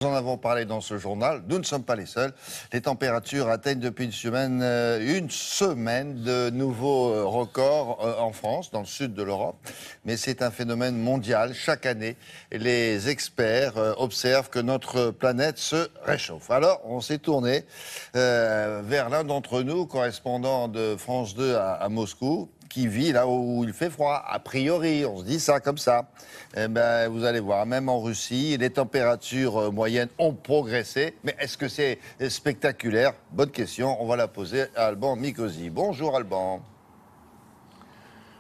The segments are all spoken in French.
Nous en avons parlé dans ce journal, nous ne sommes pas les seuls. Les températures atteignent depuis une semaine de nouveaux records en France, dans le sud de l'Europe. Mais c'est un phénomène mondial. Chaque année, les experts observent que notre planète se réchauffe. Alors, on s'est tourné vers l'un d'entre nous, correspondant de France 2 à Moscou, qui vit là où il fait froid. A priori, on se dit ça comme ça. Eh ben, vous allez voir, même en Russie, les températures moyennes ont progressé. Mais est-ce que c'est spectaculaire? Bonne question, on va la poser à Alban Mikosi. Bonjour Alban.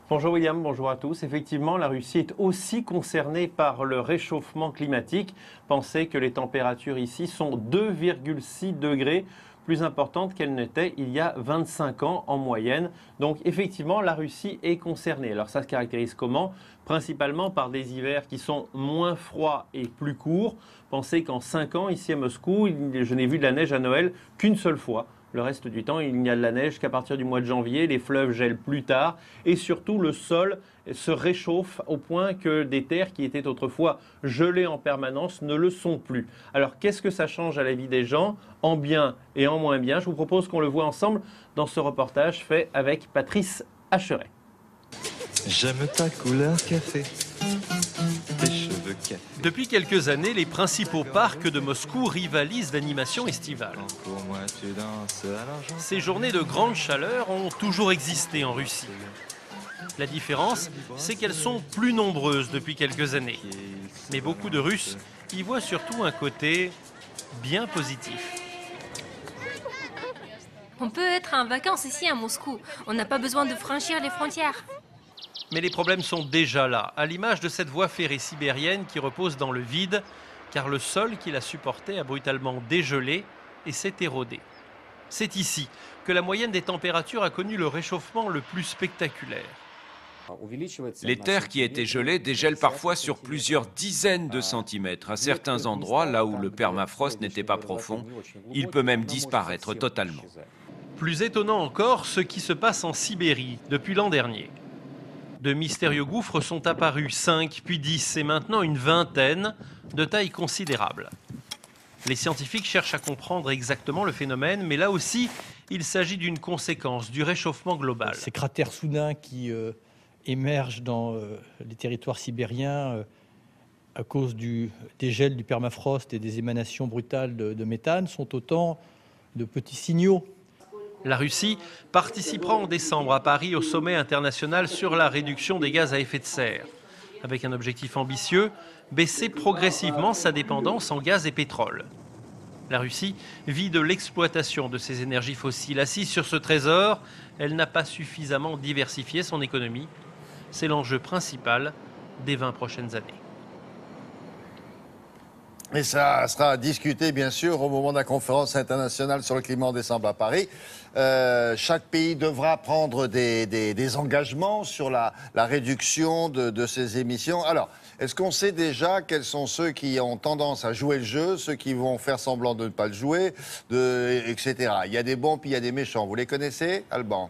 Bonjour William, bonjour à tous. Effectivement, la Russie est aussi concernée par le réchauffement climatique. Pensez que les températures ici sont 2,6 degrés plus importantes qu'elles n'étaient il y a 25 ans en moyenne. Donc effectivement, la Russie est concernée. Alors ça se caractérise comment? Principalement par des hivers qui sont moins froids et plus courts. Pensez qu'en 5 ans, ici à Moscou, je n'ai vu de la neige à Noël qu'une seule fois. Le reste du temps, il n'y a de la neige qu'à partir du mois de janvier, les fleuves gèlent plus tard et surtout le sol se réchauffe au point que des terres qui étaient autrefois gelées en permanence ne le sont plus. Alors qu'est-ce que ça change à la vie des gens, en bien et en moins bien? Je vous propose qu'on le voit ensemble dans ce reportage fait avec Patrice Hacheret. J'aime ta couleur café, tes cheveux café. Depuis quelques années, les principaux parcs de Moscou rivalisent d'animation estivale. Pour moi tu danses, alors j'en Ces journées de grande chaleur ont toujours existé en Russie. La différence, c'est qu'elles sont plus nombreuses depuis quelques années. Mais beaucoup de Russes y voient surtout un côté bien positif. On peut être en vacances ici à Moscou. On n'a pas besoin de franchir les frontières. Mais les problèmes sont déjà là, à l'image de cette voie ferrée sibérienne qui repose dans le vide, car le sol qui la supportait a brutalement dégelé et s'est érodé. C'est ici que la moyenne des températures a connu le réchauffement le plus spectaculaire. Les terres qui étaient gelées dégèlent parfois sur plusieurs dizaines de centimètres. À certains endroits, là où le permafrost n'était pas profond, il peut même disparaître totalement. Plus étonnant encore, ce qui se passe en Sibérie depuis l'an dernier. De mystérieux gouffres sont apparus, 5 puis 10 et maintenant une vingtaine, de taille considérable. Les scientifiques cherchent à comprendre exactement le phénomène, mais là aussi, il s'agit d'une conséquence du réchauffement global. Ces cratères soudains qui émergent dans les territoires sibériens à cause des gels du permafrost et des émanations brutales de méthane sont autant de petits signaux. La Russie participera en décembre à Paris au sommet international sur la réduction des gaz à effet de serre. Avec un objectif ambitieux, baisser progressivement sa dépendance en gaz et pétrole. La Russie vit de l'exploitation de ses énergies fossiles. Assise sur ce trésor, elle n'a pas suffisamment diversifié son économie. C'est l'enjeu principal des 20 prochaines années. Et ça sera discuté, bien sûr, au moment de la conférence internationale sur le climat en décembre à Paris. Chaque pays devra prendre des engagements sur la réduction de ses émissions. Alors, est-ce qu'on sait déjà quels sont ceux qui ont tendance à jouer le jeu, ceux qui vont faire semblant de ne pas le jouer, etc. Il y a des bons puis il y a des méchants. Vous les connaissez, Alban ?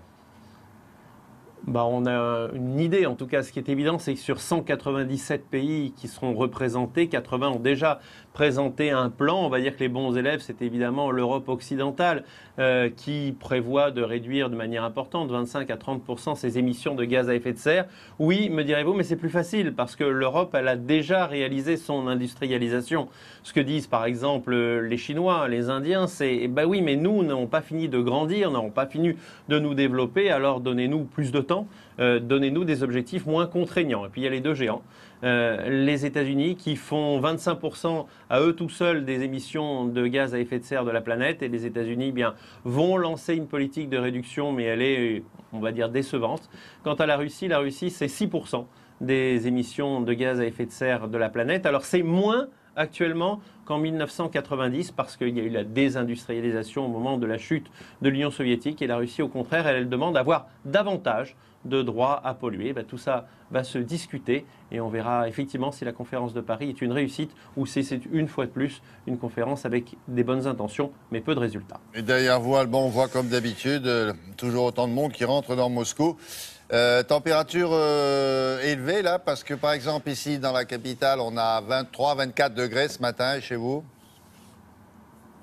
On a une idée, en tout cas. Ce qui est évident, c'est que sur 197 pays qui seront représentés, 80 ont déjà présenté un plan. On va dire que les bons élèves, c'est évidemment l'Europe occidentale qui prévoit de réduire de manière importante, 25 à 30% ses émissions de gaz à effet de serre. Oui, me direz-vous, mais c'est plus facile parce que l'Europe, elle a déjà réalisé son industrialisation. Ce que disent par exemple les Chinois, les Indiens, c'est bah oui, mais nous n'avons pas fini de grandir, n'avons pas fini de nous développer, alors donnez-nous plus de temps. Donnez-nous des objectifs moins contraignants. Et puis il y a les deux géants, les États-Unis qui font 25% à eux tout seuls des émissions de gaz à effet de serre de la planète, et les États-Unis vont lancer une politique de réduction, mais elle est, on va dire, décevante. Quant à la Russie c'est 6% des émissions de gaz à effet de serre de la planète. Alors c'est moins actuellement qu'en 1990 parce qu'il y a eu la désindustrialisation au moment de la chute de l'Union soviétique, et la Russie au contraire elle demande d'avoir davantage de droits à polluer. Tout ça va se discuter et on verra effectivement si la conférence de Paris est une réussite ou si c'est une fois de plus une conférence avec des bonnes intentions mais peu de résultats. Et derrière vous, Alban, on voit comme d'habitude toujours autant de monde qui rentre dans Moscou. Température élevée là, parce que par exemple ici dans la capitale on a 23-24 degrés ce matin, et chez vous?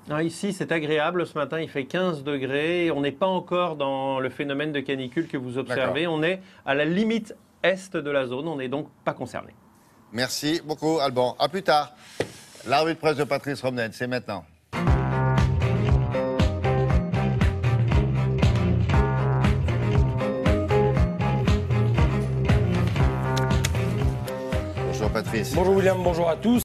Ah, ici, c'est agréable. Ce matin, il fait 15 degrés. On n'est pas encore dans le phénomène de canicule que vous observez. On est à la limite est de la zone. On n'est donc pas concerné. Merci beaucoup, Alban. À plus tard. La revue de presse de Patrice Romnen, c'est maintenant. Bonjour Patrice. Bonjour William, bonjour à tous.